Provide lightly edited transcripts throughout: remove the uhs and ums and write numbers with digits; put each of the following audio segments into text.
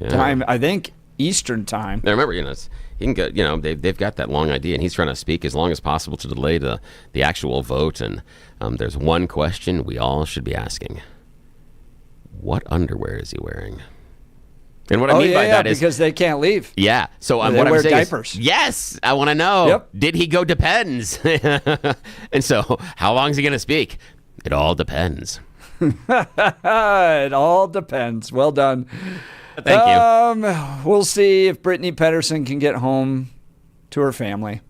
time, I think Eastern time. Now remember, he can go. They've got that long idea, and he's trying to speak as long as possible to delay the actual vote. And there's one question we all should be asking: what underwear is he wearing? And what I mean by that is because they can't leave. Yeah. So they what wear I'm saying diapers. is, yes, I want to know. Yep. Did he go depends? And so, how long is he going to speak? It all depends. It all depends. Well done. Thank you. We'll see if Brittany Pedersen can get home to her family.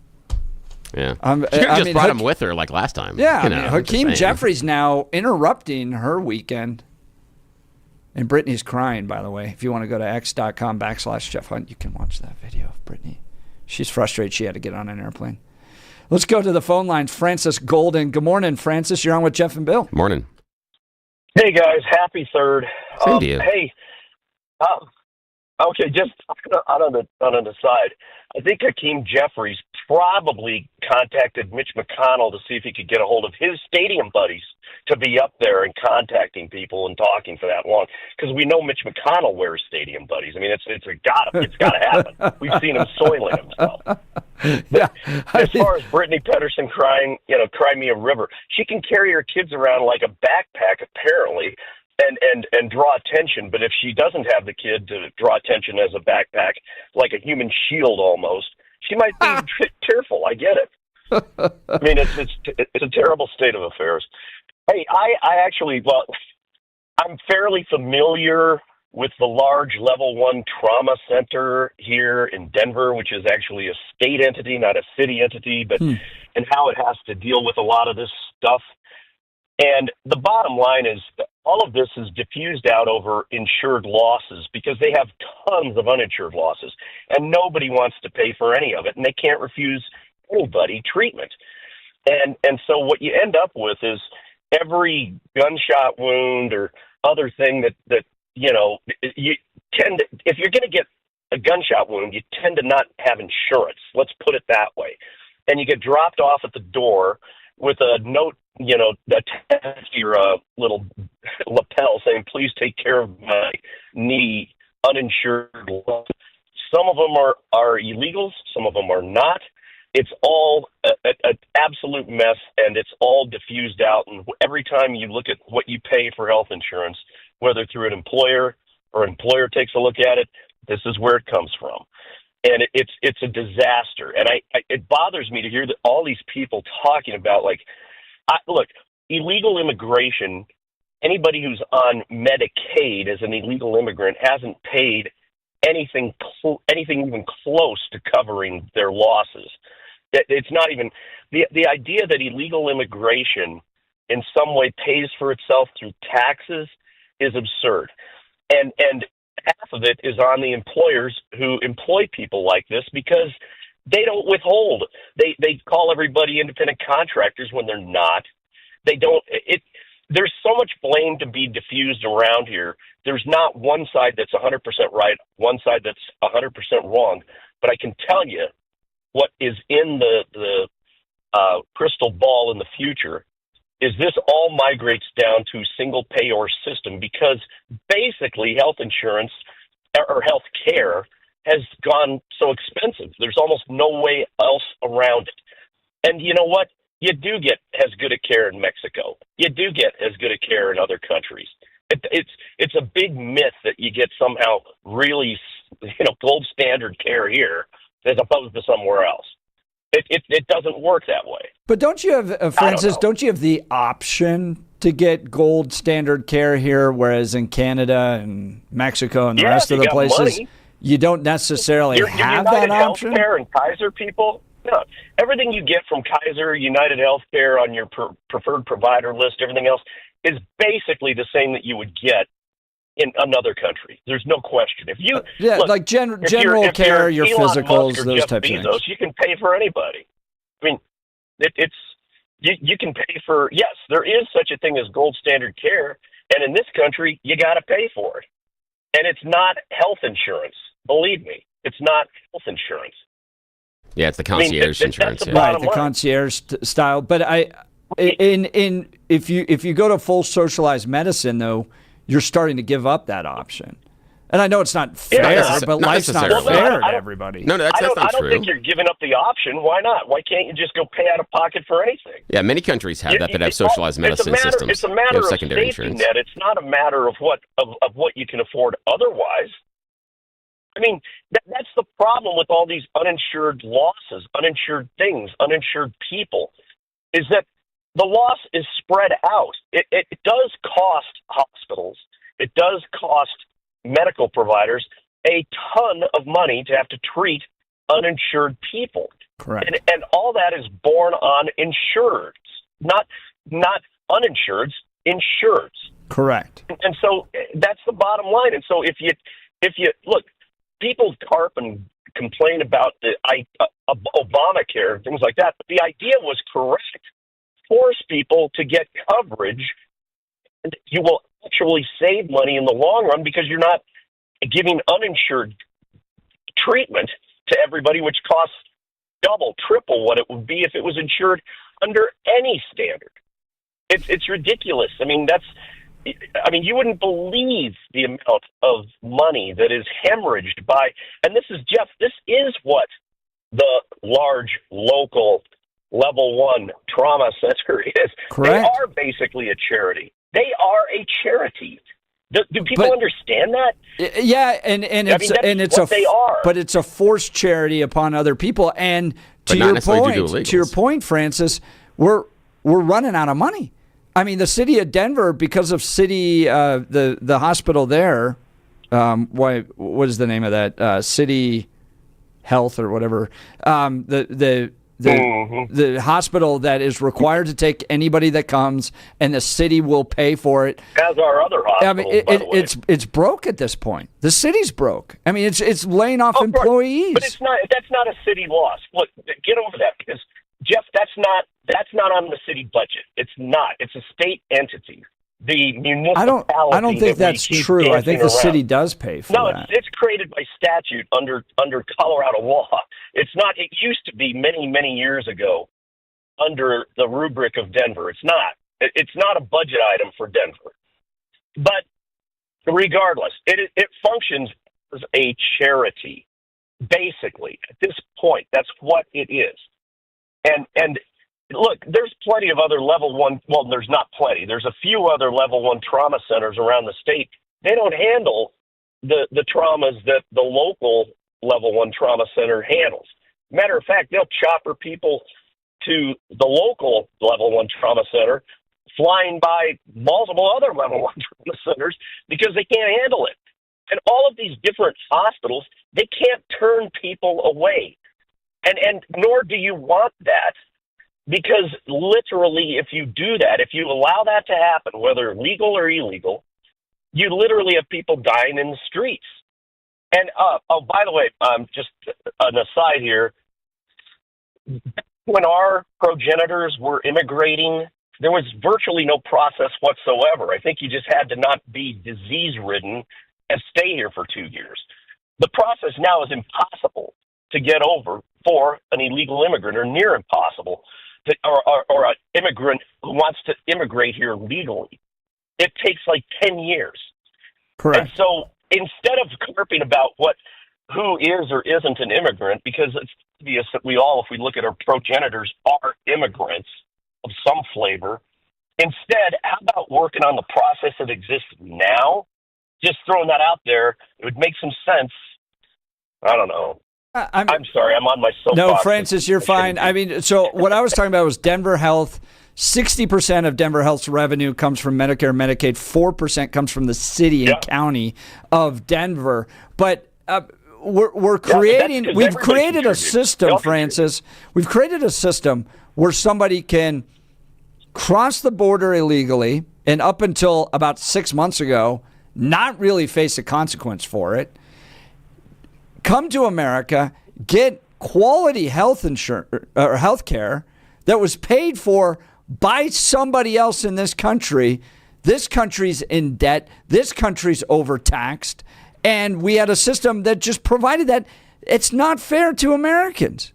Yeah. She could have just brought him with her like last time. Yeah. Hakeem Jeffries now interrupting her weekend. And Brittany's crying, by the way. If you want to go to x.com/Jeff Hunt, you can watch that video of Brittany. She's frustrated she had to get on an airplane. Let's go to the phone lines. Francis Golden. Good morning, Francis. You're on with Jeff and Bill. Morning. Hey, guys. Happy third. Same to you. Hey. Okay, just on an aside, I think Hakeem Jeffries probably contacted Mitch McConnell to see if he could get a hold of his stadium buddies to be up there and contacting people and talking for that long. Because we know Mitch McConnell wears stadium buddies. I mean, it's got to happen. We've seen him soiling himself. Yeah. As far as Brittany Pedersen crying, cry me a river. She can carry her kids around like a backpack, apparently. And draw attention, but if she doesn't have the kid to draw attention as a backpack, like a human shield almost, she might be tearful. I get it. I mean, it's a terrible state of affairs. Hey, I actually, I'm fairly familiar with the large level 1 trauma center here in Denver, which is actually a state entity, not a city entity, but and how it has to deal with a lot of this stuff. And the bottom line is all of this is diffused out over insured losses because they have tons of uninsured losses, and nobody wants to pay for any of it, and they can't refuse anybody treatment. And so what you end up with is every gunshot wound or other thing that you tend to, if you're going to get a gunshot wound, you tend to not have insurance. Let's put it that way. And you get dropped off at the door with a note, attached to your little lapel saying, please take care of my knee, uninsured. Some of them are illegals. Some of them are not. It's all an absolute mess, and it's all diffused out. And every time you look at what you pay for health insurance, whether through an employer or an employer takes a look at it, this is where it comes from. And it's a disaster. And it bothers me to hear that all these people talking about, look, illegal immigration, anybody who's on Medicaid as an illegal immigrant hasn't paid anything even close to covering their losses. It's not even the idea that illegal immigration in some way pays for itself through taxes is absurd. And half of it is on the employers who employ people like this because they don't withhold. They call everybody independent contractors when they're not. They don't. There's so much blame to be diffused around here. There's not one side that's 100% right, one side that's 100% wrong. But I can tell you what is in the crystal ball in the future is this all migrates down to single payor system because basically health insurance or health care has gone so expensive. There's almost no way else around it. And you know what? You do get as good a care in Mexico. You do get as good a care in other countries. It's a big myth that you get somehow really, gold standard care here as opposed to somewhere else. It doesn't work that way. But don't you have, Francis, don't you have the option to get gold standard care here, whereas in Canada and Mexico and the rest of the places, you don't necessarily have that option? Healthcare and Kaiser people, no. Everything you get from Kaiser, United Healthcare on your preferred provider list, everything else is basically the same that you would get in another country. There's no question. If you like general care, your physicals, those types of things. You can pay for anybody. I mean, you can pay for. Yes, there is such a thing as gold standard care, and in this country, you got to pay for it. And it's not health insurance. Believe me, it's not health insurance. Yeah, it's the concierge insurance. Right, the concierge style. But if you go to full socialized medicine, though, you're starting to give up that option. And I know it's not fair, but not life's not necessarily. fair to everybody. No, that's I not don't true. think you're giving up the option. Why not? Why can't you just go pay out of pocket for anything? Yeah, many countries have that have socialized medicine systems. It's a matter They have of secondary safety insurance. net. It's not a matter of what you can afford otherwise. I mean, that's the problem with all these uninsured losses, uninsured things, uninsured people, is that the loss is spread out. It does cost hospitals. It does cost medical providers a ton of money to have to treat uninsured people. Correct. And all that is borne on insureds, not uninsureds, insureds. Correct. And so that's the bottom line. And so if you look, people carp and complain about the Obamacare and things like that, but the idea was correct. Force people to get coverage, and you will actually save money in the long run because you're not giving uninsured treatment to everybody, which costs double, triple what it would be if it was insured under any standard. It's ridiculous. I mean, you wouldn't believe the amount of money that is hemorrhaged by, and this is what the large local level 1 trauma center is. Correct. They are basically a charity. They are a charity. Do people understand that? Yeah, and it's what they are. But it's a forced charity upon other people. And to your point, Francis, we're running out of money. I mean, the city of Denver, because of the hospital there, what is the name of that? City Health or whatever. The hospital that is required to take anybody that comes, and the city will pay for it. As our other hospitals, by the way. It's broke at this point. The city's broke. I mean, it's laying off employees. But that's not a city loss. Look, get over that, because Jeff, that's not on the city budget. It's not. It's a state entity. The municipality. I don't think that's true. I think the city does pay for that. No, it's created by statute under Colorado law. It's not. It used to be many years ago under the rubric of Denver. It's not. It's not a budget item for Denver. But regardless, it functions as a charity. Basically, at this point, that's what it is. And look, there's plenty of other level 1. Well, there's not plenty. There's a few other level 1 trauma centers around the state. They don't handle the traumas that the local level 1 trauma center handles. Matter of fact, they'll chopper people to the local level 1 trauma center, flying by multiple other level 1 trauma centers because they can't handle it. And all of these different hospitals, they can't turn people away. And nor do you want that, because literally if you do that, if you allow that to happen, whether legal or illegal, you literally have people dying in the streets. And, by the way, just an aside here, when our progenitors were immigrating, there was virtually no process whatsoever. I think you just had to not be disease-ridden and stay here for 2 years. The process now is impossible to get over for an illegal immigrant, or near impossible, or an immigrant who wants to immigrate here legally. It takes like 10 years. Correct. And so instead of carping about who is or isn't an immigrant, because it's obvious that if we look at our progenitors, are immigrants of some flavor, instead, how about working on the process that exists now? Just throwing that out there, it would make some sense. I don't know. I'm sorry, I'm on my soapbox. No, Francis, you're fine. I mean, so what I was talking about was Denver Health. 60% of Denver Health's revenue comes from Medicare and Medicaid. 4% comes from the city and county of Denver. But we've created a system, Francis. We've created a system where somebody can cross the border illegally, and up until about 6 months ago, not really face a consequence for it, come to America, get quality health insurance or health care that was paid for by somebody else in this country. This country's in debt. This country's overtaxed. And we had a system that just provided that. It's not fair to Americans.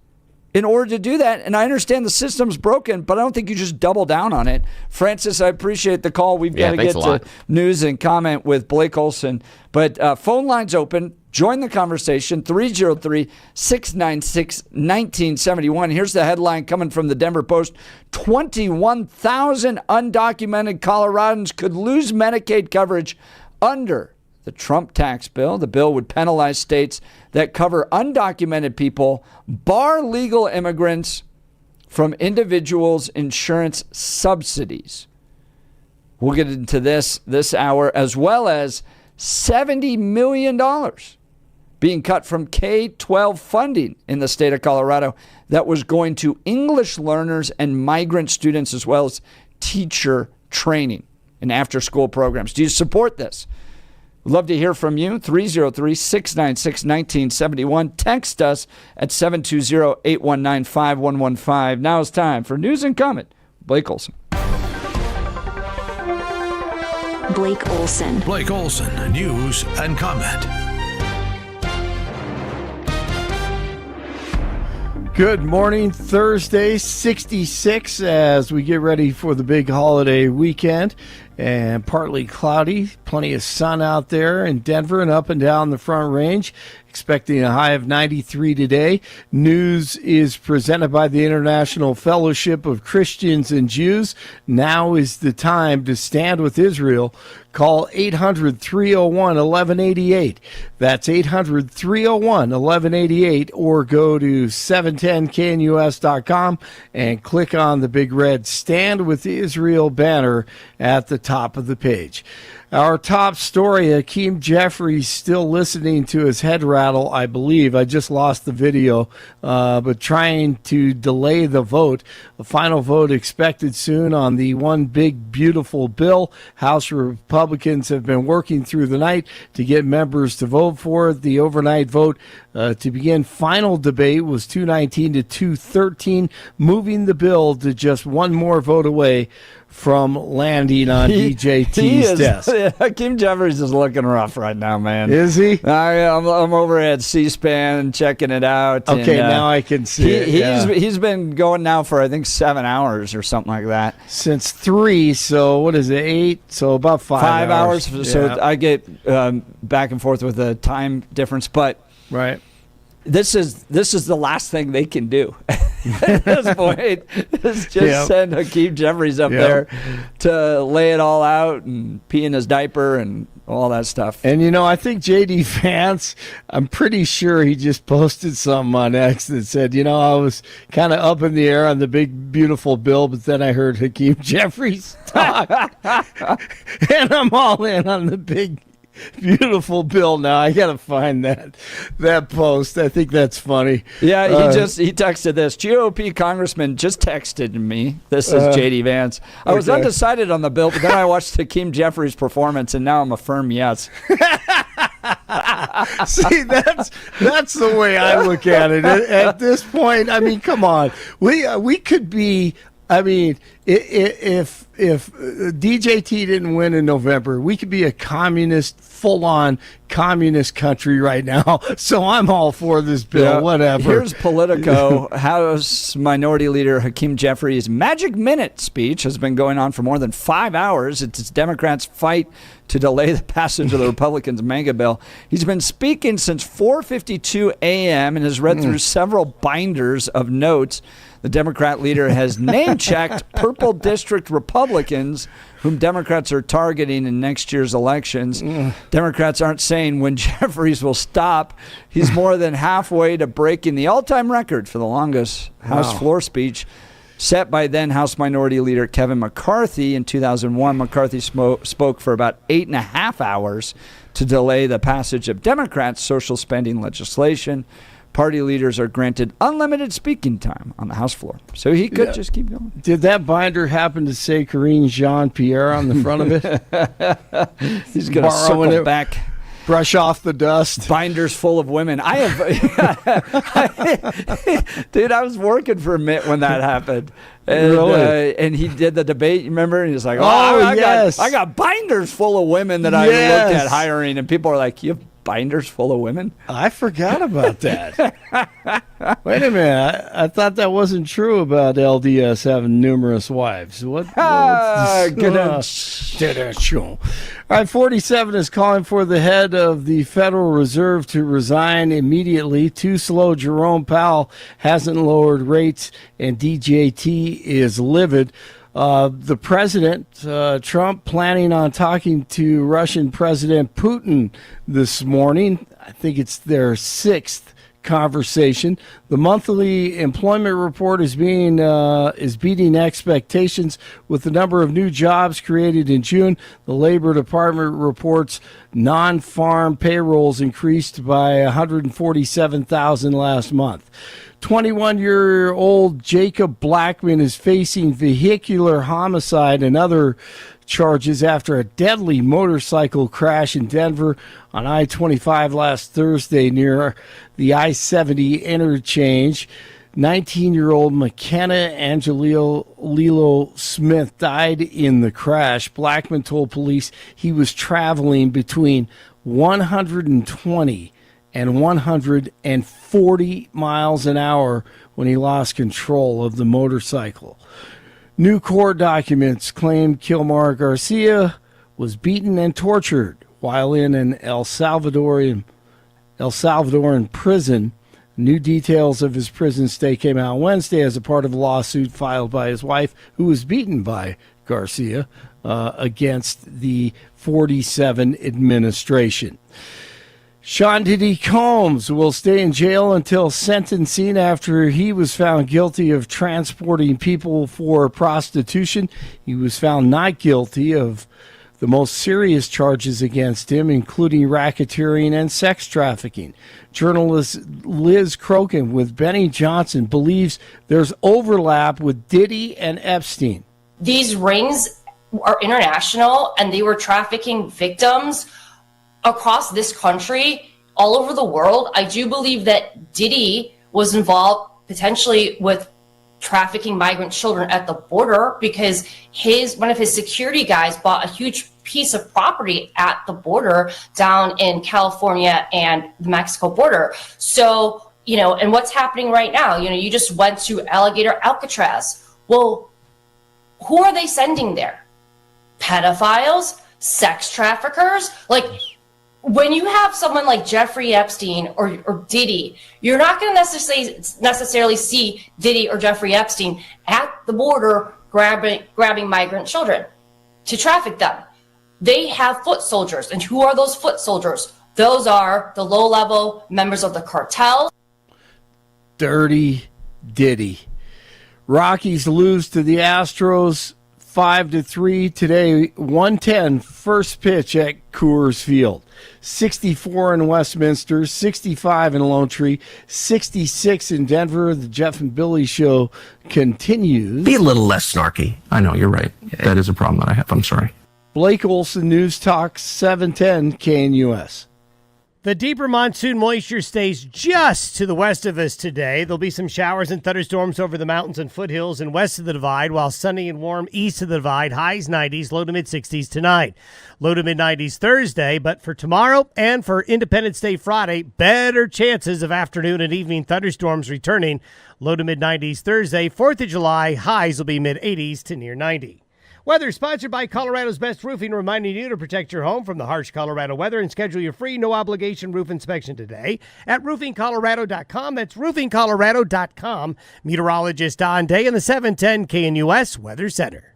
in order to do that. And I understand the system's broken, but I don't think you just double down on it. Francis, I appreciate the call. We've got to get to news and comment with Blake Olson. But phone lines open. Join the conversation, 303-696-1971. Here's the headline coming from the Denver Post. 21,000 undocumented Coloradans could lose Medicaid coverage under the Trump tax bill. The bill would penalize states that cover undocumented people, bar legal immigrants from individuals' insurance subsidies. We'll get into this hour, as well as $70 million being cut from K-12 funding in the state of Colorado that was going to English learners and migrant students, as well as teacher training and after-school programs. Do you support this? We'd love to hear from you. 303-696-1971. Text us at 720-819-5115. Now it's time for News and Comment. Blake Olson. Blake Olson. Blake Olson, News and Comment. Good morning, Thursday, 66 as we get ready for the big holiday weekend, and partly cloudy, plenty of sun out there in Denver and up and down the Front Range. Expecting a high of 93 today. News is presented by the International Fellowship of Christians and Jews. Now is the time to stand with Israel. Call 800-301-1188. That's 800-301-1188, or go to 710knus.com and click on the big red Stand with Israel banner at the top of the page. Our top story, Hakeem Jeffries still listening to his head rattle, I believe. I just lost the video, but trying to delay the vote. The final vote expected soon on the one big, beautiful bill. House Republicans have been working through the night to get members to vote for it. The overnight vote to begin final debate was 219 to 213, moving the bill to just one more vote away from landing on DJT's desk. Hakeem Jeffries is looking rough right now, man. Is he? I'm over at C-SPAN checking it out. Okay, and, now I can see it. He's been going now for, I think, 7 hours or something like that. Since 3, so what is it, 8? So about 5 hours. So I get back and forth with the time difference. But right. This is the last thing they can do at this point. Is just send Hakeem Jeffries up there to lay it all out and pee in his diaper and all that stuff. And, I think J.D. Vance, I'm pretty sure he just posted something on X that said, I was kind of up in the air on the big, beautiful bill, but then I heard Hakeem Jeffries talk. And I'm all in on the big, beautiful bill now. I gotta find that post. I think that's funny. Yeah, he texted this. GOP congressman just texted me. This is JD Vance. I was undecided on the bill, but then I watched Hakeem Jeffries' performance, and now I'm a firm yes. See, that's the way I look at it. At this point, I mean, come on, we could be. I mean, if DJT didn't win in November, we could be a full-on communist country right now. So I'm all for this bill, whatever. Here's Politico. House Minority Leader Hakeem Jeffries' Magic Minute speech has been going on for more than 5 hours. It's Democrats' fight to delay the passage of the Republicans' mega bill. He's been speaking since 4:52 a.m. and has read through several binders of notes. The Democrat leader has name-checked Purple District Republicans whom Democrats are targeting in next year's elections. Democrats aren't saying when Jeffries will stop. He's more than halfway to breaking the all-time record for the longest House floor speech, set by then House Minority Leader Kevin McCarthy in 2001. McCarthy spoke for about 8.5 hours to delay the passage of Democrats' social spending legislation. Party leaders are granted unlimited speaking time on the House floor. So he could just keep going. Did that binder happen to say Karine Jean-Pierre on the front of it? He's going to circle back. Brush off the dust. Binders full of women. Dude, I was working for a minute when that happened. And, really? And he did the debate, remember? And he's like, I got binders full of women that I looked at hiring. And people are like, you have binders full of women? I forgot about that. Wait a minute. I thought that wasn't true about LDS having numerous wives. What? Good. All right, 47 is calling for the head of the Federal Reserve to resign immediately. Too slow. Jerome Powell hasn't lowered rates, and DJT is livid. The president, Trump, planning on talking to Russian President Putin this morning. I think it's their sixth conversation. The monthly employment report is beating expectations with the number of new jobs created in June. The Labor Department reports non-farm payrolls increased by 147,000 last month. 21-year-old Jacob Blackman is facing vehicular homicide and other charges after a deadly motorcycle crash in Denver on I-25 last Thursday near the I-70 interchange. 19-year-old McKenna Angelilo Smith died in the crash. Blackman told police he was traveling between 120 and 140 miles an hour when he lost control of the motorcycle. New court documents claim Kilmar Garcia was beaten and tortured while in an El Salvadoran prison. New details of his prison stay came out Wednesday as a part of a lawsuit filed by his wife, who was beaten by Garcia, against the 47 administration. Sean Diddy Combs will stay in jail until sentencing after he was found guilty of transporting people for prostitution. He was found not guilty of the most serious charges against him, including racketeering and sex trafficking. Journalist Liz Crokin with Benny Johnson believes there's overlap with Diddy and Epstein. These rings are international, and they were trafficking victims across this country, all over the world. I do believe that Diddy was involved potentially with trafficking migrant children at the border because one of his security guys bought a huge piece of property at the border down in California and the Mexico border. So, and what's happening right now? You just went to Alligator Alcatraz. Well, who are they sending there? Pedophiles? Sex traffickers? When you have someone like Jeffrey Epstein or Diddy, you're not going to necessarily see Diddy or Jeffrey Epstein at the border grabbing migrant children to traffic them. They have foot soldiers. And who are those foot soldiers? Those are the low-level members of the cartel. Dirty Diddy. Rockies lose to the Astros 5-3 today. 1:10 first pitch at Coors Field. 64 in Westminster, 65 in Lone Tree, 66 in Denver. The Jeff and Billy Show continues. Be a little less snarky. I know, you're right. That is a problem that I have. I'm sorry. Blake Olson, News Talk 710 KNUS. The deeper monsoon moisture stays just to the west of us today. There'll be some showers and thunderstorms over the mountains and foothills and west of the divide, while sunny and warm east of the divide, highs 90s, low to mid-60s tonight. Low to mid-90s Thursday, but for tomorrow and for Independence Day Friday, better chances of afternoon and evening thunderstorms returning. Low to mid-90s Thursday. 4th of July, highs will be mid-80s to near 90. Weather sponsored by Colorado's Best Roofing, reminding you to protect your home from the harsh Colorado weather and schedule your free no-obligation roof inspection today at roofingcolorado.com. That's roofingcolorado.com. Meteorologist Don Day in the 710 KNUS Weather Center.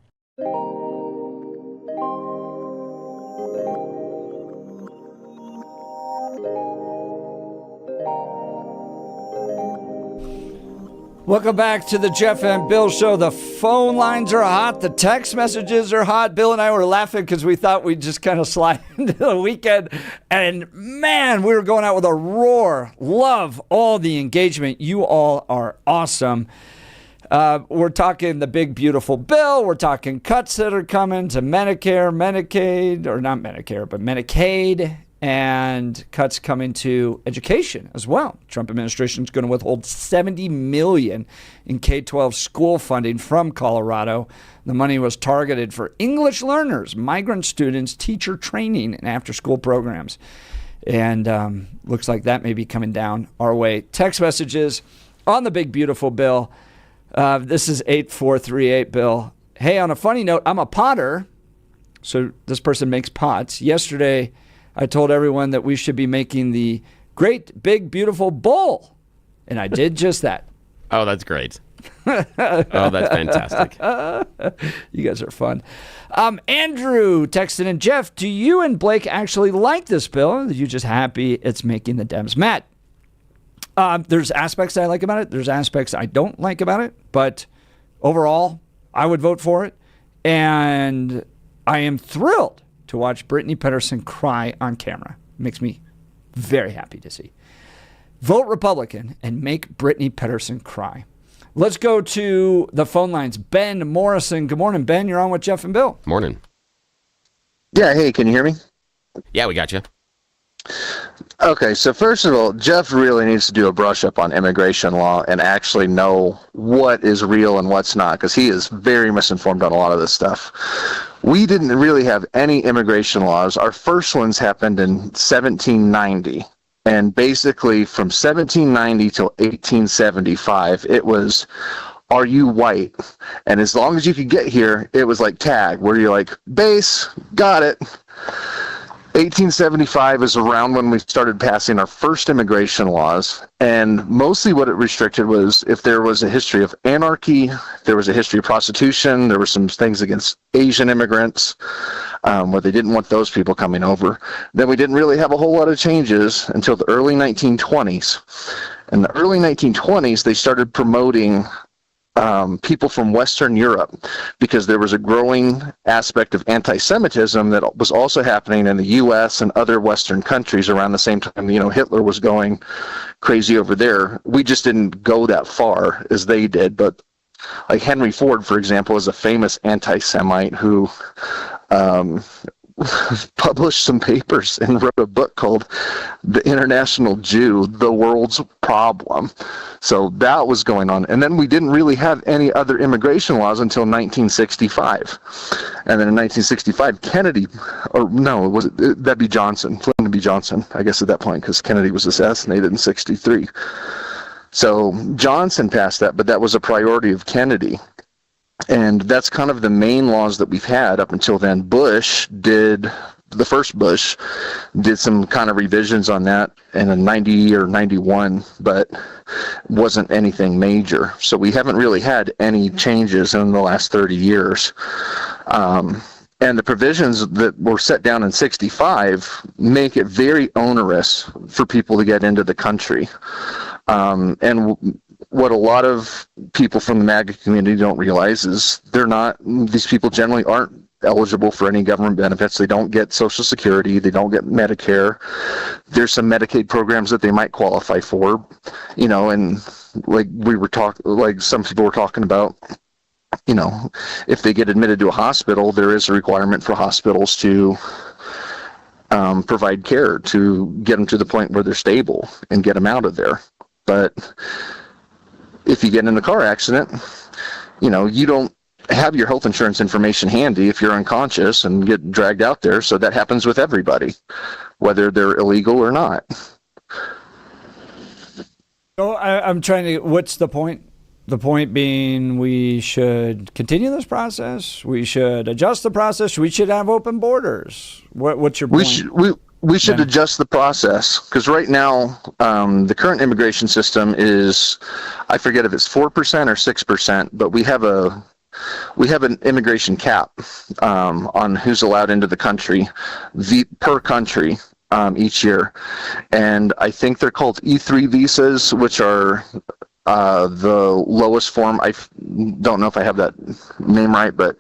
Welcome back to the Jeff and Bill Show. The phone lines are hot. The text messages are hot. Bill and I were laughing because we thought we'd just kind of slide into the weekend. And, man, we were going out with a roar. Love all the engagement. You all are awesome. We're talking the big, beautiful bill. We're talking cuts that are coming to Medicare, Medicaid, or not Medicare, but Medicaid, and cuts coming to education as well. Trump administration is going to withhold $70 million in K-12 school funding from Colorado. The money was targeted for English learners, migrant students, teacher training, and after-school programs. And looks like that may be coming down our way. Text messages on the big, beautiful Bill. This is 8438 Bill. Hey, on a funny note, I'm a potter. So this person makes pots. Yesterday, I told everyone that we should be making the great, big, beautiful bowl. And I did just that. Oh, that's great. Oh, that's fantastic. You guys are fun. Andrew texted in, Jeff, do you and Blake actually like this bill? Or are you just happy it's making the Dems mad? There's aspects I like about it. There's aspects I don't like about it. But overall, I would vote for it. And I am thrilled to watch Brittany Pedersen cry on camera. Makes me very happy to see. Vote Republican and make Brittany Pedersen cry. Let's go to the phone lines. Ben Morrison. Good morning, Ben. You're on with Jeff and Bill. Morning. Yeah, hey, can you hear me? Yeah, we got you. Okay, so first of all, Jeff really needs to do a brush up on immigration law and actually know what is real and what's not, because he is very misinformed on a lot of this stuff. We didn't really have any immigration laws. Our first ones happened in 1790. And basically from 1790 till 1875, it was, are you white? And as long as you could get here, it was like tag, where you're like, base, got it. 1875 is around when we started passing our first immigration laws, and mostly what it restricted was if there was a history of anarchy, there was a history of prostitution, there were some things against Asian immigrants, where they didn't want those people coming over. Then we didn't really have a whole lot of changes until the early 1920s. In the early 1920s, they started promoting people from Western Europe, because there was a growing aspect of anti-Semitism that was also happening in the U.S. and other Western countries around the same time. You know, Hitler was going crazy over there. We just didn't go that far as they did. But like Henry Ford, for example, is a famous anti-Semite who published some papers and wrote a book called The International Jew, The World's Problem. So that was going on. And then we didn't really have any other immigration laws until 1965. And then in 1965, Kennedy, or no, that'd be Johnson, Lyndon B. Johnson, I guess at that point, because Kennedy was assassinated in 63. So Johnson passed that, but that was a priority of Kennedy. And that's kind of the main laws that we've had up until then. The first Bush did some kind of revisions on that in 90 or 91, but wasn't anything major. So we haven't really had any changes in the last 30 years. And the provisions that were set down in 65 make it very onerous for people to get into the country. And what a lot of people from the MAGA community don't realize is these people generally aren't eligible for any government benefits. They don't get Social Security. They don't get Medicare. There's some Medicaid programs that they might qualify for, you know, and like some people were talking about, you know, if they get admitted to a hospital, there is a requirement for hospitals to provide care to get them to the point where they're stable and get them out of there. But if you get in a car accident, you know, you don't have your health insurance information handy if you're unconscious and get dragged out there. So that happens with everybody, whether they're illegal or not. Oh, I'm trying to, what's the point? The point being we should continue this process. We should adjust the process. We should have open borders. What's your point? We should adjust the process, because right now the current immigration system is, I forget if it's 4% or 6%, but we have an immigration cap on who's allowed into the country per country each year. And I think they're called E3 visas, which are the lowest form. I don't know if I have that name right, but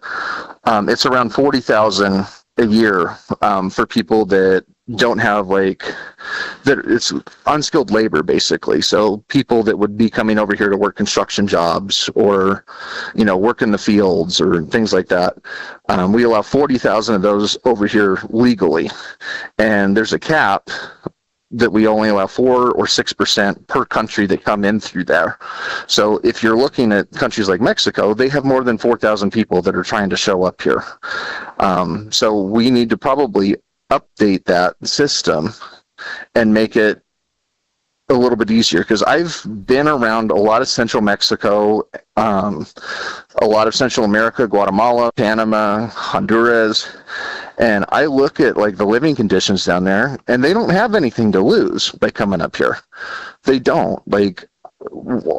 it's around 40,000 a year for people that don't have it's unskilled labor basically. So people that would be coming over here to work construction jobs or, you know, work in the fields or things like that. We allow 40,000 of those over here legally. And there's a cap that we only allow 4 or 6% per country that come in through there. So if you're looking at countries like Mexico, they have more than 4,000 people that are trying to show up here. So we need to probably update that system and make it a little bit easier, because I've been around a lot of Central Mexico, a lot of Central America, Guatemala, Panama, Honduras, and I look at like the living conditions down there, and they don't have anything to lose by coming up here. They don't. Like,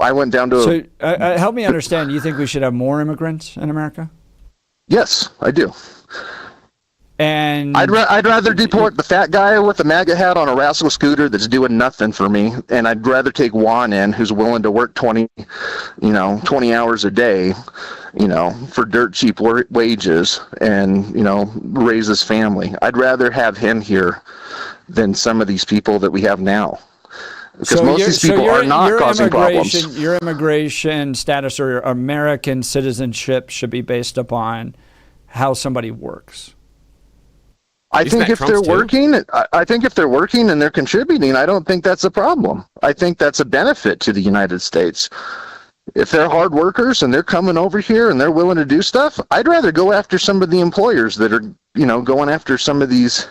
I went down to. So help me understand. You think we should have more immigrants in America? Yes, I do. And I'd rather deport the fat guy with the MAGA hat on a rascal scooter that's doing nothing for me, and I'd rather take Juan in, who's willing to work 20 hours a day, for dirt cheap wages, and raise his family. I'd rather have him here than some of these people that we have now, because most of these people are not causing problems. Your immigration status or your American citizenship should be based upon how somebody works. I think if they're working and they're contributing, I don't think that's a problem. I think that's a benefit to the United States. If they're hard workers and they're coming over here and they're willing to do stuff, I'd rather go after some of the employers that are, going after some of these,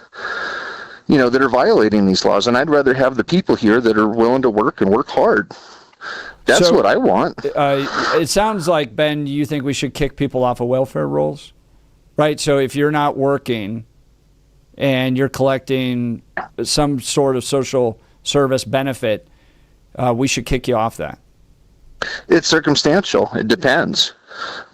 that are violating these laws. And I'd rather have the people here that are willing to work and work hard. That's what I want. It sounds like, Ben, you think we should kick people off of welfare rolls, right? So if you're not working and you're collecting some sort of social service benefit, we should kick you off that. It's circumstantial. It depends.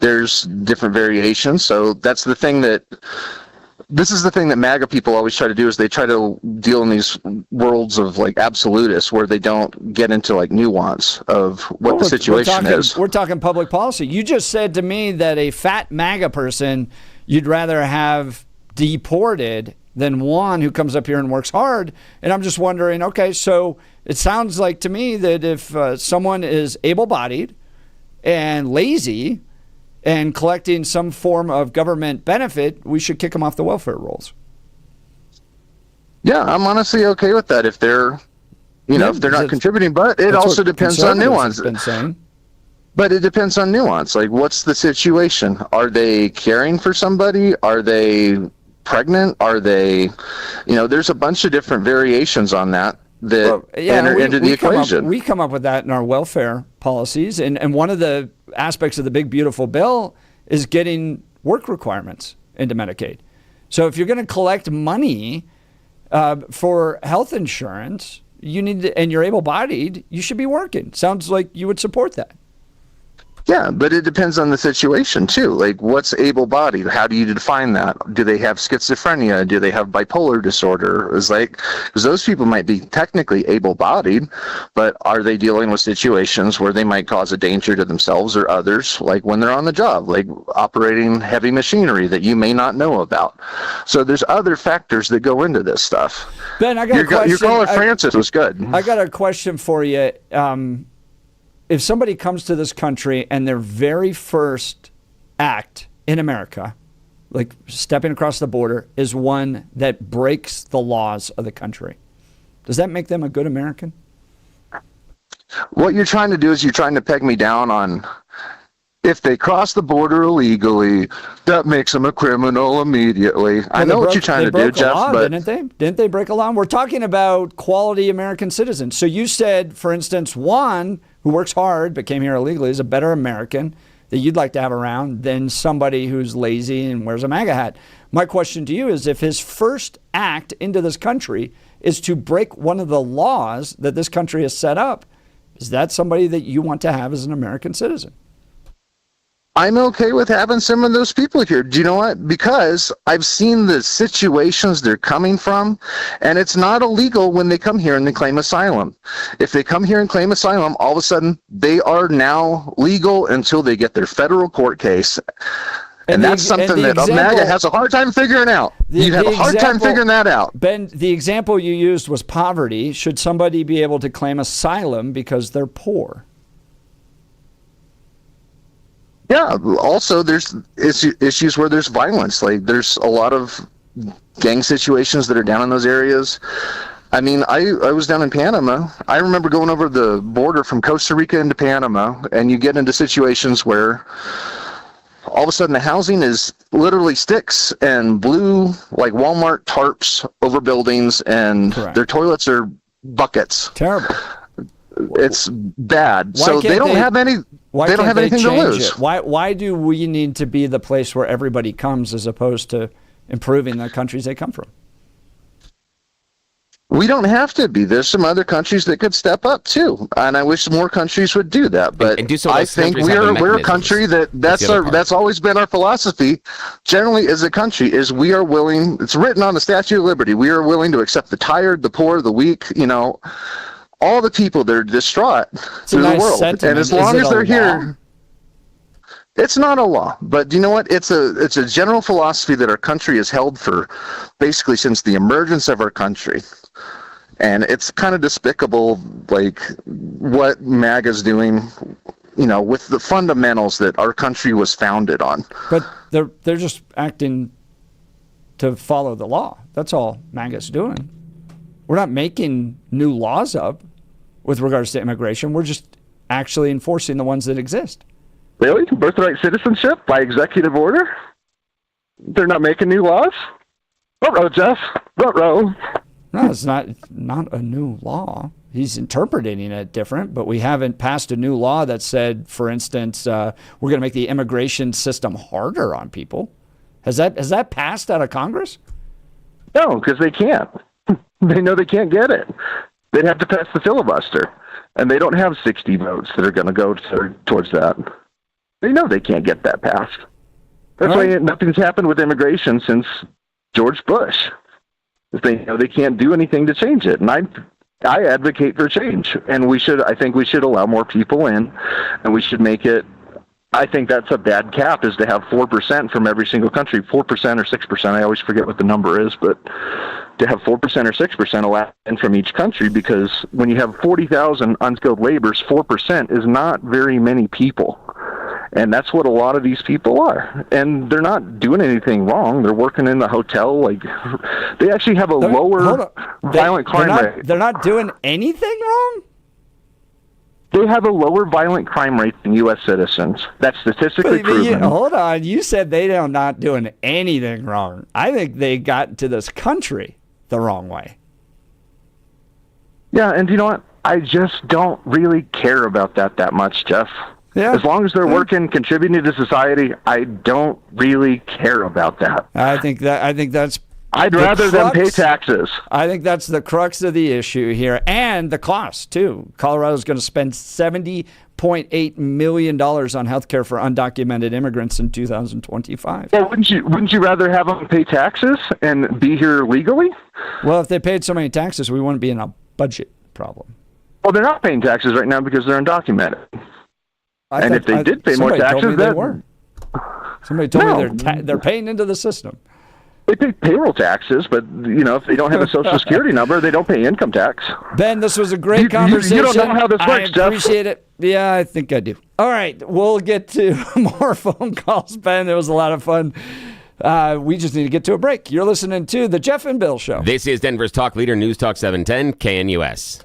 There's different variations. So this is the thing that MAGA people always try to do, is they try to deal in these worlds of like absolutists, where they don't get into like nuance of what the situation is. We're talking public policy. You just said to me that a fat MAGA person you'd rather have deported than one who comes up here and works hard. And I'm just wondering, okay, so it sounds like to me that if someone is able-bodied and lazy and collecting some form of government benefit, we should kick them off the welfare rolls. Yeah, I'm honestly okay with that if they're, if they're not contributing, but it also depends on nuance. But it depends on nuance. Like, what's the situation? Are they caring for somebody? Are they pregnant? Are they, there's a bunch of different variations on that enter into the equation. We come up with that in our welfare policies. And one of the aspects of the big, beautiful bill is getting work requirements into Medicaid. So if you're going to collect money for health insurance, and you're able-bodied, you should be working. Sounds like you would support that. Yeah, but it depends on the situation too. Like, what's able-bodied? How do you define that? Do they have schizophrenia? Do they have bipolar disorder? Because those people might be technically able-bodied, but are they dealing with situations where they might cause a danger to themselves or others, like when they're on the job, like operating heavy machinery that you may not know about? So there's other factors that go into this stuff. Ben, I got a question. Your caller, Francis, was good. I got a question for you. If somebody comes to this country and their very first act in America, like stepping across the border, is one that breaks the laws of the country, does that make them a good American? What you're trying to do is you're trying to peg me down on, if they cross the border illegally, that makes them a criminal immediately. Well, I know what you're trying to do, Jeff. Law, but didn't they break a law? We're talking about quality American citizens. So you said, for instance, Juan, who works hard but came here illegally, is a better American that you'd like to have around than somebody who's lazy and wears a MAGA hat. My question to you is, if his first act into this country is to break one of the laws that this country has set up, is that somebody that you want to have as an American citizen? I'm okay with having some of those people here. Do you know what? Because I've seen the situations they're coming from, and it's not illegal when they come here and they claim asylum. If they come here and claim asylum, all of a sudden they are now legal until they get their federal court case. And that's something that MAGA has a hard time figuring out. You have a hard time figuring that out. Ben, the example you used was poverty. Should somebody be able to claim asylum because they're poor? Yeah, also there's issues where there's violence. Like, there's a lot of gang situations that are down in those areas. I mean, I was down in Panama. I remember going over the border from Costa Rica into Panama, and you get into situations where all of a sudden the housing is literally sticks and blue, like Walmart tarps over buildings, and their toilets are buckets. Terrible. It's bad. Why So can't they don't have any. Why They don't can't have anything to change lose. it? Why do we need to be the place where everybody comes as opposed to improving the countries they come from? We don't have to be. There's some other countries that could step up too, and I wish more countries would do that. But And do some of I those think countries have the we're a mechanisms. country That's the other part. that's always been our philosophy. Generally, as a country, is we are willing. It's written on the Statue of Liberty. We are willing to accept the tired, the poor, the weak. All the people that are distraught through the world. And as long as they're here. It's not a law, but you know what? It's a general philosophy that our country has held for basically since the emergence of our country. And it's kind of despicable, like what MAGA's doing, with the fundamentals that our country was founded on. But they're just acting to follow the law. That's all MAGA's doing. We're not making new laws up with regards to immigration. We're just actually enforcing the ones that exist. Really? Birthright citizenship by executive order? They're not making new laws? Ruh-roh, Jeff. Ruh-roh. No, it's not a new law. He's interpreting it different, but we haven't passed a new law that said, for instance, we're going to make the immigration system harder on people. Has that passed out of Congress? No, because they can't. They know they can't get it. They'd have to pass the filibuster, and they don't have 60 votes that are going to go towards that. They know they can't get that passed. That's why nothing's happened with immigration since George Bush. They know they can't do anything to change it, and I advocate for change. And I think we should allow more people in, and we should make it. I think that's a bad cap, is to have 4% from every single country, 4% or 6%. I always forget what the number is, but to have 4% or 6% allowed in from each country, because when you have 40,000 unskilled laborers, 4% is not very many people. And that's what a lot of these people are. And they're not doing anything wrong. They're working in the hotel. Like, they actually have a lower violent crime rate. They're not doing anything wrong? They have a lower violent crime rate than U.S. citizens. That's statistically proven. Hold on. You said they are not doing anything wrong. I think they got into this country the wrong way. Yeah, and you know what? I just don't really care about that much, Jeff. Yeah. As long as they're working, contributing to society, I don't really care about that. I think that's I'd rather them pay taxes. I think that's the crux of the issue here, and the cost too. Colorado's going to spend $70.8 million on health care for undocumented immigrants in 2025. Well, wouldn't you rather have them pay taxes and be here legally? Well, if they paid so many taxes, we wouldn't be in a budget problem. Well, they're not paying taxes right now because they're undocumented. And if they did pay more taxes, they weren't. Somebody told me they're paying into the system. They pay payroll taxes, but if they don't have a Social Security number, they don't pay income tax. Ben, this was a great conversation. You don't know how this works, Jeff. I appreciate it. Yeah, I think I do. All right, we'll get to more phone calls, Ben. It was a lot of fun. We just need to get to a break. You're listening to The Jeff and Bill Show. This is Denver's Talk Leader, News Talk 710, KNUS.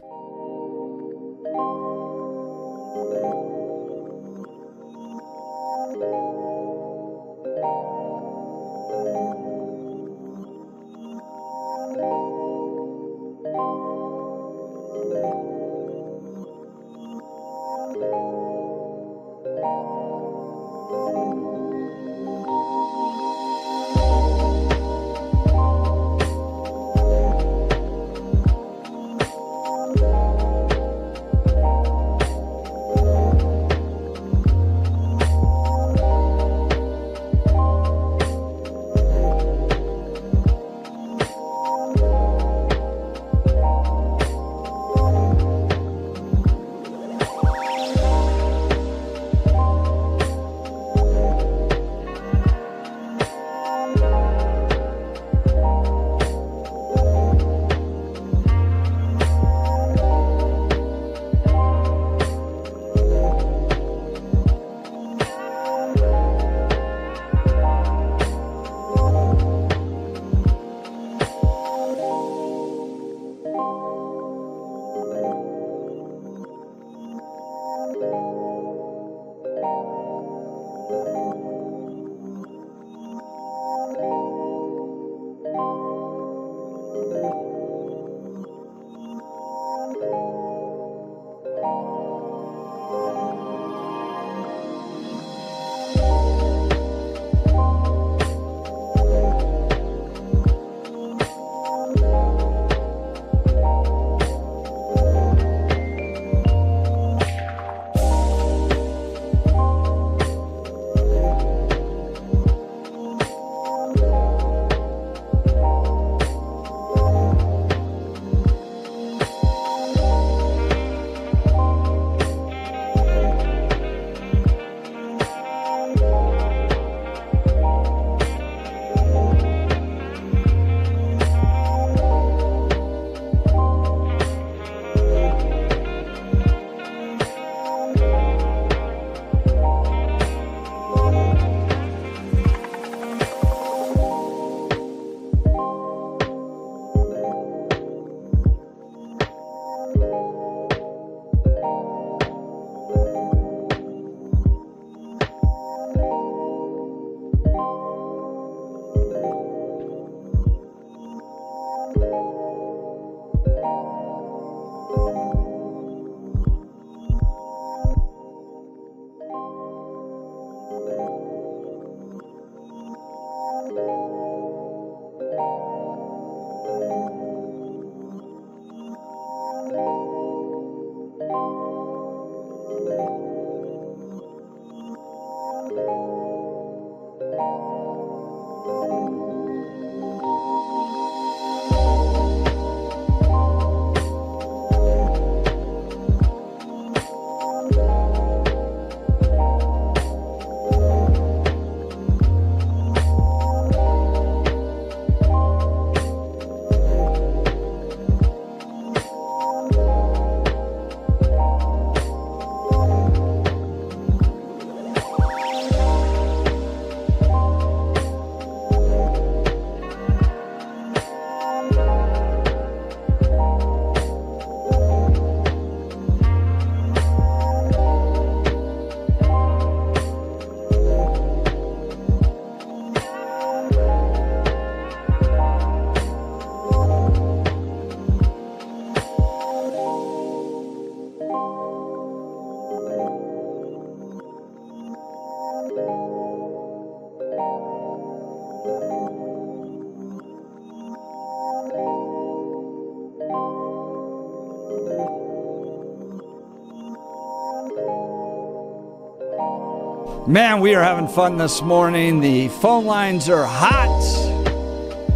Man, we are having fun this morning. The phone lines are hot.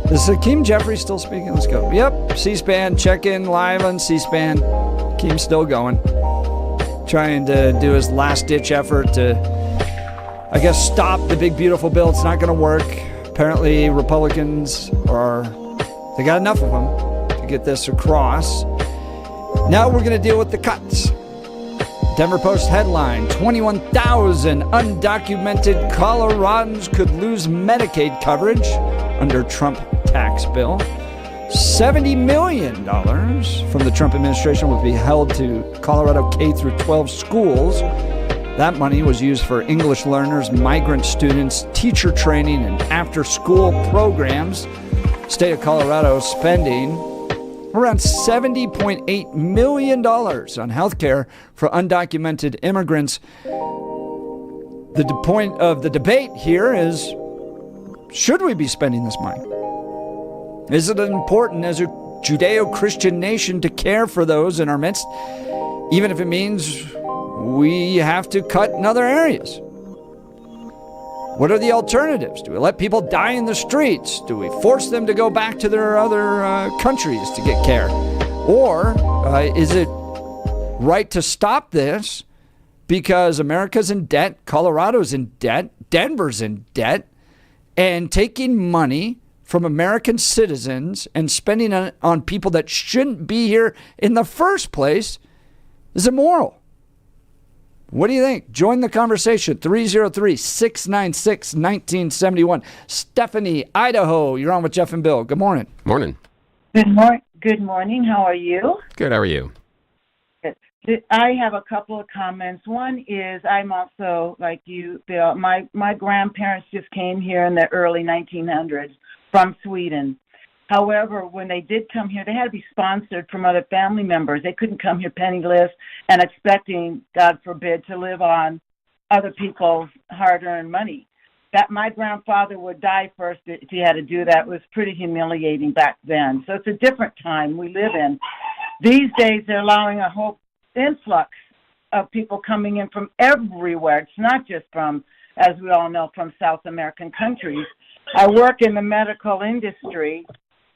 Is Hakeem Jeffrey still speaking? Let's go. Yep, C-SPAN, check in live on C-SPAN. Hakeem's still going. Trying to do his last-ditch effort to, I guess, stop the big, beautiful bill. It's not going to work. Apparently, Republicans they got enough of them to get this across. Now we're going to deal with the cuts. Denver Post headline, 21,000 undocumented Coloradans could lose Medicaid coverage under Trump tax bill. $70 million from the Trump administration will be held to Colorado K through 12 schools. That money was used for English learners, migrant students, teacher training, and after-school programs. State of Colorado spending around $70.8 million on health care for undocumented immigrants. The point of the debate here is, should we be spending this money? Is it important as a Judeo-Christian nation to care for those in our midst, even if it means we have to cut in other areas? What are the alternatives? Do we let people die in the streets? Do we force them to go back to their other countries to get care? Or is it right to stop this because America's in debt, Colorado's in debt, Denver's in debt, and taking money from American citizens and spending it on people that shouldn't be here in the first place is immoral? What do you think? Join the conversation. 303-696-1971. Stephanie, Idaho. You're on with Jeff and Bill. Good morning. Morning. Good morning. How are you? Good. How are you? Good. I have a couple of comments. One is I'm also, like you, Bill, my grandparents just came here in the early 1900s from Sweden. However, when they did come here, they had to be sponsored from other family members. They couldn't come here penniless and expecting, God forbid, to live on other people's hard-earned money. That my grandfather would die first if he had to do that. It was pretty humiliating back then. So it's a different time we live in. These days, they're allowing a whole influx of people coming in from everywhere. It's not just from, as we all know, from South American countries. I work in the medical industry,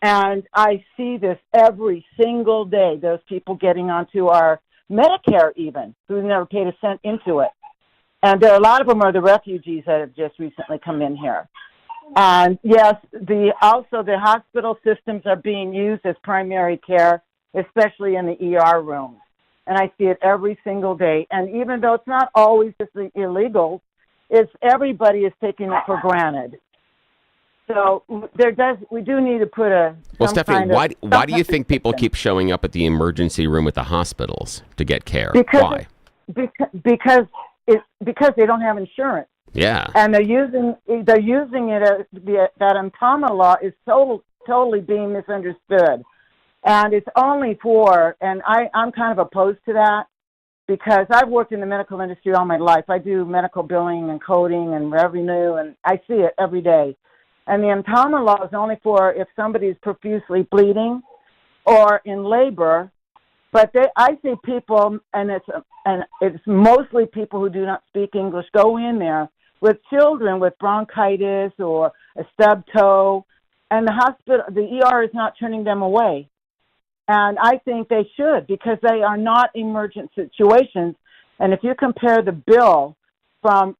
and I see this every single day, those people getting onto our Medicare even, who never paid a cent into it. And there are a lot of them are the refugees that have just recently come in here. And yes, also the hospital systems are being used as primary care, especially in the ER rooms. And I see it every single day. And even though it's not always just the illegals, everybody is taking it for granted. So we do need to put Well, Stephanie, why do you think people keep showing up at the emergency room at the hospitals to get care? Why? Because they don't have insurance. Yeah. And they're using it as that EMTALA law is totally being misunderstood. And it's only and I'm kind of opposed to that because I've worked in the medical industry all my life. I do medical billing and coding and revenue, and I see it every day. And the EMTALA law is only for if somebody is profusely bleeding or in labor. But I see people, and it's mostly people who do not speak English, go in there with children with bronchitis or a stubbed toe, and the ER is not turning them away. And I think they should, because they are not emergent situations. And if you compare the bill and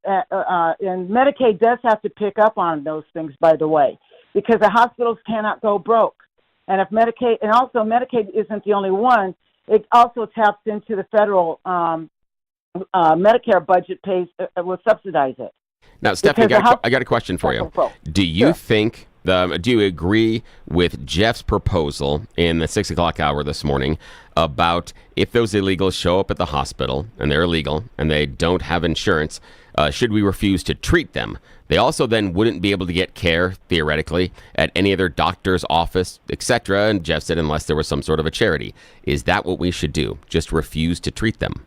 Medicaid does have to pick up on those things, by the way, because the hospitals cannot go broke. And if Medicaid isn't the only one, it also taps into the federal Medicare budget will subsidize it. Now, Stephanie, I got a question for you. Do you think, do you agree with Jeff's proposal in the 6 o'clock hour this morning about if those illegals show up at the hospital and they're illegal and they don't have insurance, should we refuse to treat them? They also then wouldn't be able to get care, theoretically, at any other doctor's office, etc. And Jeff said unless there was some sort of a charity. Is that what we should do? Just refuse to treat them?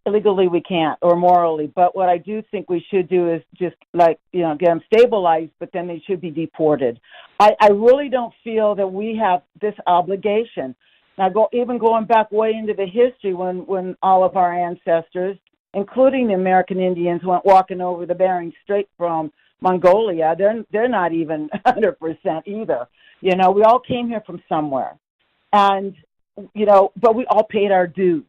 Legally we can't, or morally. But what I do think we should do is just get them stabilized, but then they should be deported. I really don't feel that we have this obligation. Now, going back way into the history when all of our ancestors, including the American Indians, went walking over the Bering Strait from Mongolia. They're not even 100% either. You know, we all came here from somewhere. And, you know, but we all paid our dues.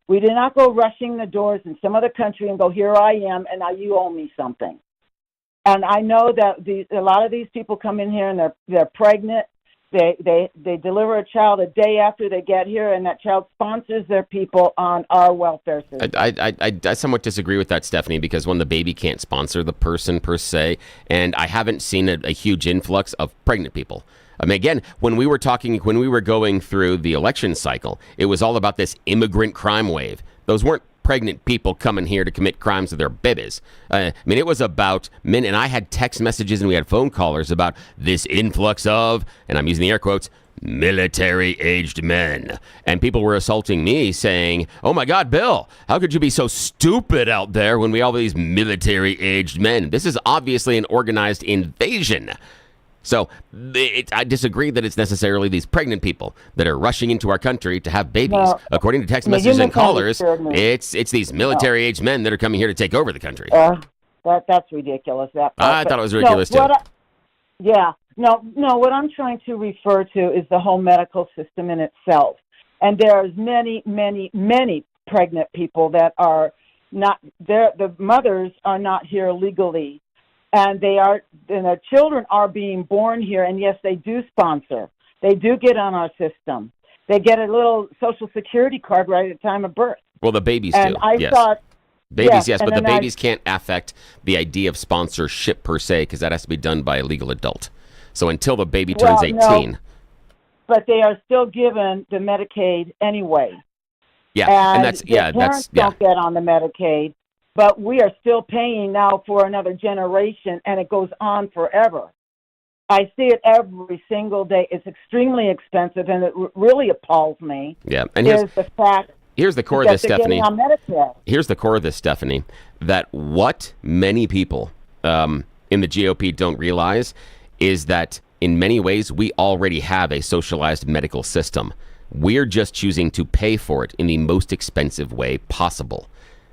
We did not go rushing the doors in some other country and go, here I am, and now you owe me something. And I know that a lot of these people come in here and they're pregnant. They deliver a child a day after they get here, and that child sponsors their people on our welfare system. I somewhat disagree with that, Stephanie, because when the baby can't sponsor the person per se, and I haven't seen a huge influx of pregnant people. I mean, again, when we were going through the election cycle, it was all about this immigrant crime wave. Those weren't pregnant people coming here to commit crimes with their babies. I mean, it was about men, and I had text messages and we had phone callers about this influx of, and I'm using the air quotes, military-aged men. And people were assaulting me saying, oh my God, Bill, how could you be so stupid out there when we all have these military-aged men? This is obviously an organized invasion. So I disagree that it's necessarily these pregnant people that are rushing into our country to have babies. No, according to text messages and callers, it's these military-aged men that are coming here to take over the country. That's ridiculous. I thought it was ridiculous, too. What I'm trying to refer to is the whole medical system in itself. And there's many, many, many pregnant people that are not, the mothers are not here legally. And their children are being born here, and yes, they do sponsor. They do get on our system. They get a little Social Security card right at the time of birth. Well, the babies and do. I yes. thought, babies, yes, but the babies can't affect the idea of sponsorship per se, because that has to be done by a legal adult. So until the baby turns 18. No, but they are still given the Medicaid anyway. Yeah, and that's parents don't get on the Medicaid. But we are still paying now for another generation, and it goes on forever. I see it every single day. It's extremely expensive, and it really appalls me. Yeah, and here's the core of this, Stephanie. Here's the core of this, Stephanie, that what many people in the GOP don't realize is that in many ways we already have a socialized medical system. We're just choosing to pay for it in the most expensive way possible.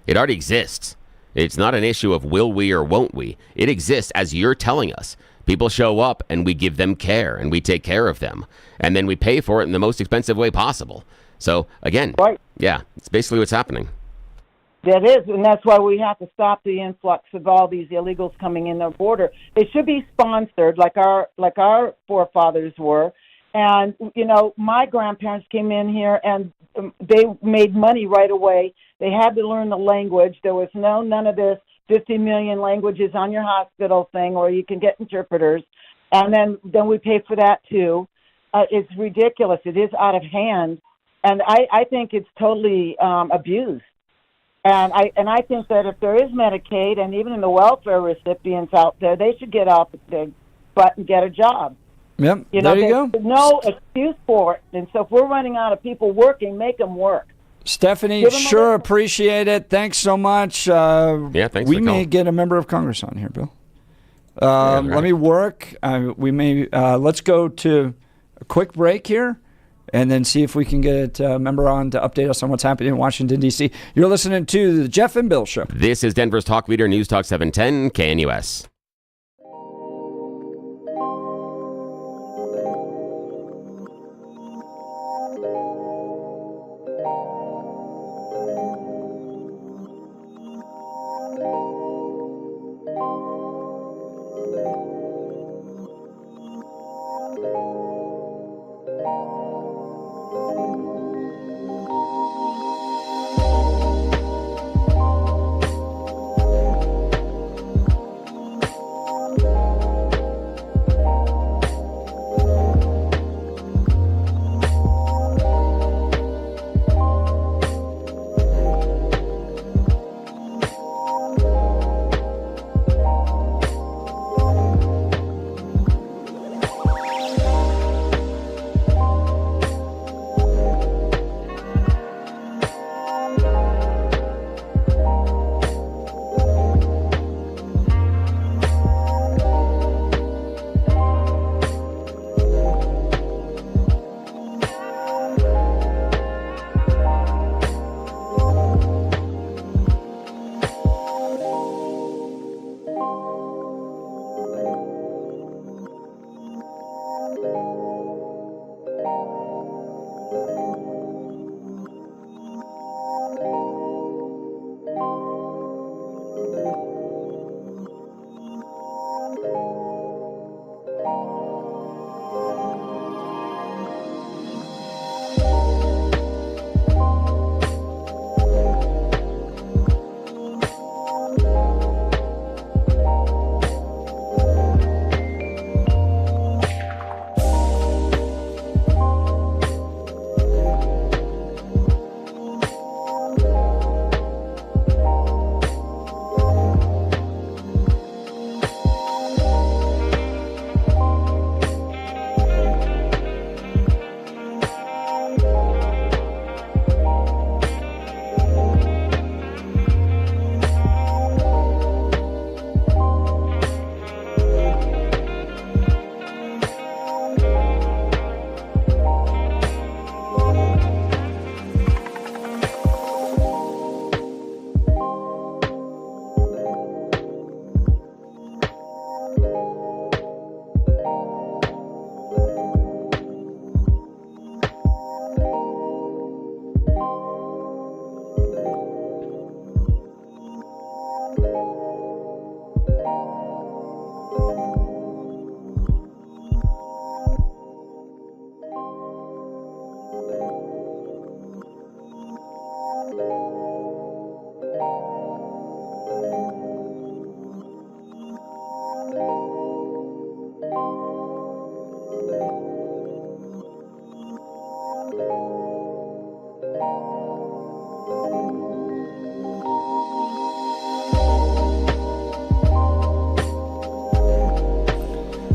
It already exists. It's not an issue of will we or won't we. It exists as you're telling us. People show up and we give them care and we take care of them. And then we pay for it in the most expensive way possible. So, again, yeah, it's basically what's happening. That is, and that's why we have to stop the influx of all these illegals coming in the border. They should be sponsored like our forefathers were. And, you know, my grandparents came in here and they made money right away. They had to learn the language. There was none of this 50 million languages on your hospital thing, or you can get interpreters. And then we pay for that too. It's ridiculous. It is out of hand. And I think it's totally abused. And I think that if there is Medicaid and even the welfare recipients out there, they should get off their butt and get a job. Yep, you know, there you go. There's no excuse for it. And so if we're running out of people working, make them work. Stephanie, sure appreciate it. Thanks so much. Thanks. We may get a member of Congress on here, Bill. Right. Let me work. Let's go to a quick break here and then see if we can get a member on to update us on what's happening in Washington, D.C. You're listening to the Jeff and Bill Show. This is Denver's Talk Leader, News Talk 710, KNUS.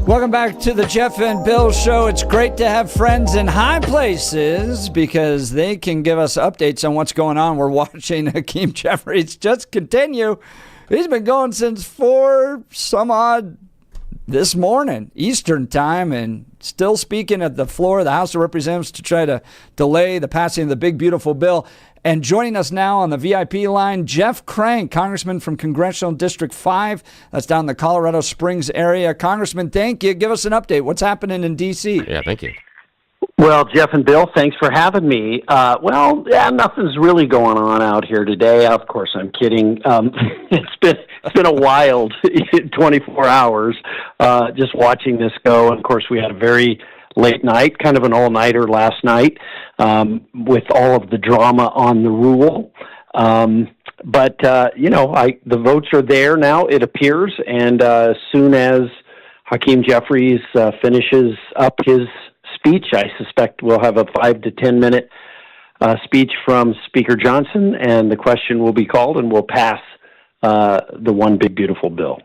Welcome back to the Jeff and Bill Show. It's great to have friends in high places because they can give us updates on what's going on. We're watching Hakeem Jeffries just continue. He's been going since 4 some odd this morning, Eastern time, and still speaking at the floor of the House of Representatives to try to delay the passing of the big, beautiful bill. And joining us now on the VIP line, Jeff Crank, Congressman from Congressional District 5. That's down in the Colorado Springs area. Congressman, thank you. Give us an update. What's happening in D.C.? Yeah, thank you. Well, Jeff and Bill, thanks for having me. Nothing's really going on out here today. Of course, I'm kidding. It's been a wild 24 hours just watching this go. And of course, we had a very late night, kind of an all-nighter last night, with all of the drama on the rule. The votes are there now, it appears, and as soon as Hakeem Jeffries finishes up his speech, I suspect we'll have a 5 to 10 minute speech from Speaker Johnson, and the question will be called, and we'll pass the one big, beautiful bill.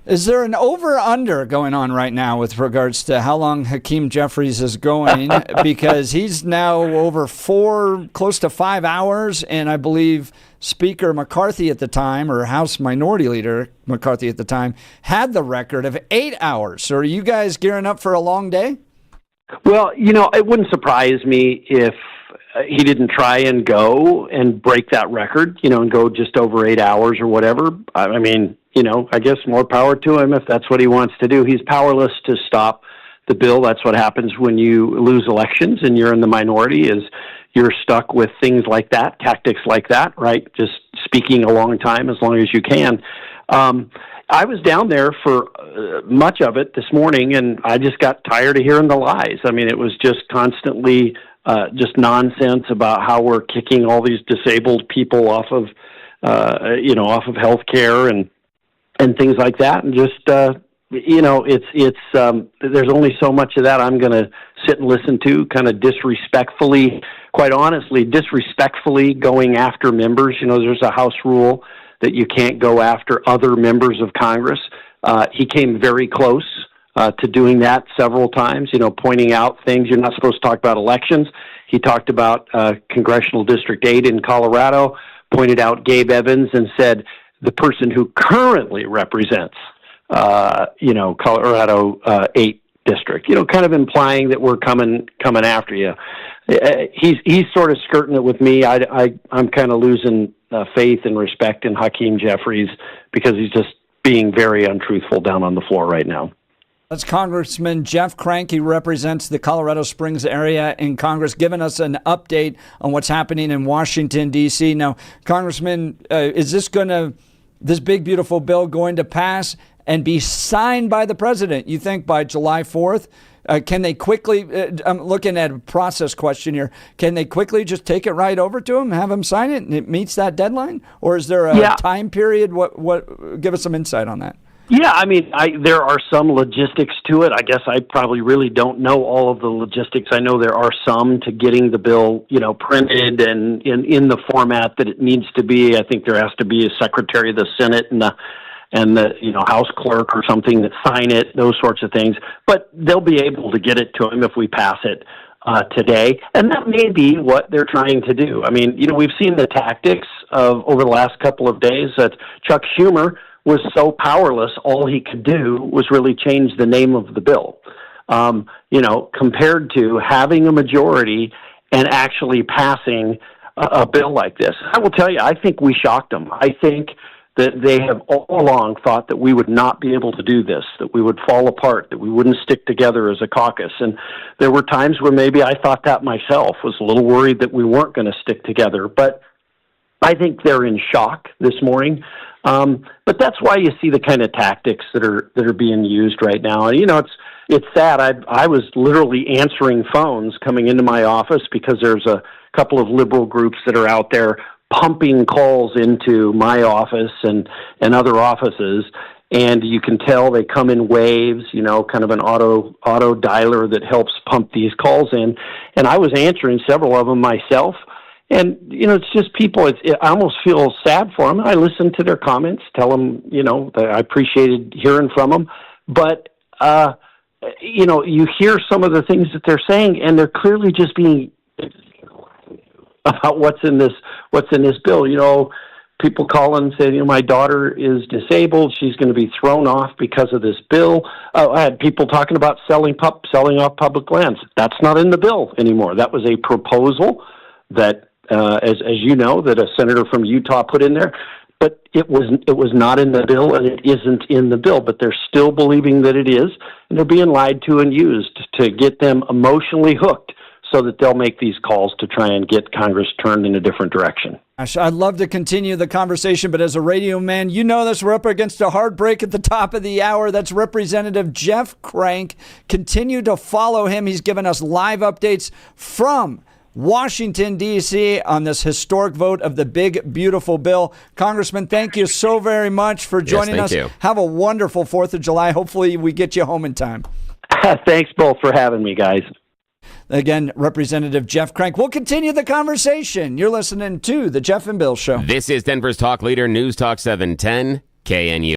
Is there an over-under going on right now with regards to how long Hakeem Jeffries is going? Because he's now over close to 5 hours, and I believe Speaker McCarthy at the time, or House Minority Leader McCarthy at the time, had the record of 8 hours. So are you guys gearing up for a long day? Well, it wouldn't surprise me if he didn't try and go and break that record, and go just over 8 hours or whatever. I mean, I guess more power to him if that's what he wants to do. He's powerless to stop the bill. That's what happens when you lose elections and you're in the minority, is you're stuck with things like that, tactics like that, right? Just speaking a long time, as long as you can. I was down there for much of it this morning, and I just got tired of hearing the lies. I mean, it was just constantly just nonsense about how we're kicking all these disabled people off of health care and things like that. And just, there's only so much of that I'm going to sit and listen to, kind of disrespectfully, quite honestly, going after members. There's a House rule that you can't go after other members of Congress. He came very close to doing that several times, pointing out things. You're not supposed to talk about elections. He talked about Congressional District 8 in Colorado, pointed out Gabe Evans and said, the person who currently represents, Colorado 8 district, kind of implying that we're coming after you. He's sort of skirting it with me. I'm kind of losing faith and respect in Hakeem Jeffries because he's just being very untruthful down on the floor right now. That's Congressman Jeff Crank. He represents the Colorado Springs area in Congress, giving us an update on what's happening in Washington, D.C. Now, Congressman, is this big, beautiful bill going to pass and be signed by the president, you think, by July 4th? Can they quickly, I'm looking at a process question here, can they quickly just take it right over to him, have him sign it, and it meets that deadline? Or is there a time period? What? Give us some insight on that. Yeah, I mean, there are some logistics to it. I guess I probably really don't know all of the logistics. I know there are some to getting the bill, printed and in the format that it needs to be. I think there has to be a secretary of the Senate and the House clerk or something that sign it, those sorts of things. But they'll be able to get it to him if we pass it today. And that may be what they're trying to do. I mean, we've seen the tactics of over the last couple of days that Chuck Schumer was so powerless, all he could do was really change the name of the bill. Compared to having a majority and actually passing a bill like this. I will tell you, I think we shocked them. I think that they have all along thought that we would not be able to do this, that we would fall apart, that we wouldn't stick together as a caucus. And there were times where maybe I thought that myself, was a little worried that we weren't going to stick together. But I think they're in shock this morning. But that's why you see the kind of tactics that are being used right now. And, it's sad. I was literally answering phones coming into my office because there's a couple of liberal groups that are out there pumping calls into my office and other offices. And you can tell they come in waves, kind of an auto dialer that helps pump these calls in. And I was answering several of them myself. And, it's just people, I almost feel sad for them. I listen to their comments, tell them, that I appreciated hearing from them. But, you hear some of the things that they're saying, and they're clearly just being about what's in this bill. People call and say, my daughter is disabled. She's going to be thrown off because of this bill. I had people talking about selling off public lands. That's not in the bill anymore. That was a proposal that, as you know, that a senator from Utah put in there. But it was not in the bill, and it isn't in the bill. But they're still believing that it is, and they're being lied to and used to get them emotionally hooked, so that they'll make these calls to try and get Congress turned in a different direction. Gosh, I'd love to continue the conversation, but as a radio man, you know this. We're up against a hard break at the top of the hour. That's Representative Jeff Crank. Continue to follow him. He's given us live updates from Washington, D.C. on this historic vote of the big, beautiful bill. Congressman, thank you so very much for joining us. You. Have a wonderful 4th of July. Hopefully we get you home in time. Thanks both for having me, guys. Again, Representative Jeff Crank. We'll continue the conversation. You're listening to The Jeff and Bill Show. This is Denver's talk leader, News Talk 710, KNU.